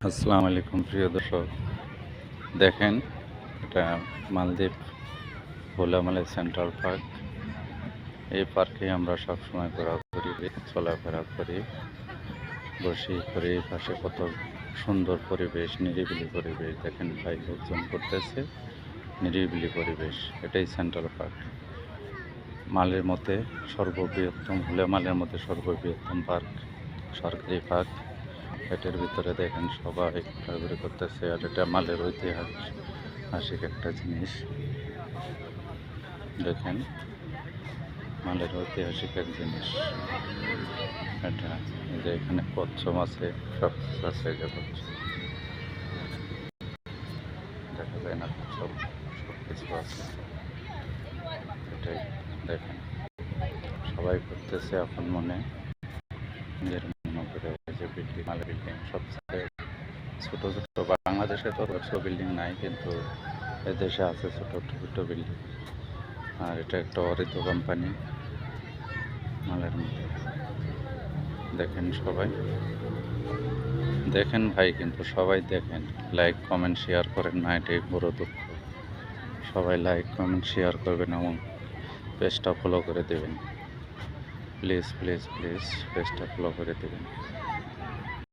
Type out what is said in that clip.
আসসালামু আলাইকুম প্রিয় দর্শক, দেখেন এটা মালদ্বীপ ভোলামালে সেন্ট্রাল পার্ক। এই পার্কে আমরা সবসময় ঘোরাঘুরি চলাফেরা করি, বসি করি। পাশে কত সুন্দর পরিবেশ, নিরিবিলি পরিবেশ। দেখেন ভাই লোকজন করতেছে, নিরিবিলি পরিবেশ। এটাই সেন্ট্রাল পার্ক, মালের মধ্যে সর্ববৃহত্তম, ভোলামালের মধ্যে সর্ববৃহত্তম পার্ক, সরকারি পার্ক। এটার ভিতরে দেখেন সবাই ঘোরাঘুরি করতেছে। আর এটা মালের ঐতিহাসিক একটা জিনিস। দেখেন মালের ঐতিহাসিক এক জিনিস এটা। যে এখানে কচ্ছপ আছে, সব কিছু আছে। যে কচ্ছপ দেখা যায় না, কচ্ছপ সব কিছু আছে। এটাই দেখেন সবাই করতেছে এখন মনে নিজের মনে করে। যে বিল্ডিং, মালের বিল্ডিং সবচেয়ে ছোট ছোট, বাংলাদেশে তো ছোট বিল্ডিং নাই, কিন্তু এদেশে আছে ছোট ছোট বিল্ডিং। আর এটা একটা অরিত কোম্পানি মালের মধ্যে। দেখেন সবাই দেখেন ভাই, কিন্তু সবাই দেখেন, লাইক কমেন্ট শেয়ার করেন না, এটাই বড় দুঃখ। সবাই লাইক কমেন্ট শেয়ার করবেন এবং পেজটা ফলো করে দেবেন। প্লিজ প্লিজ প্লিজ পেজটা ফলো করে দেবেন।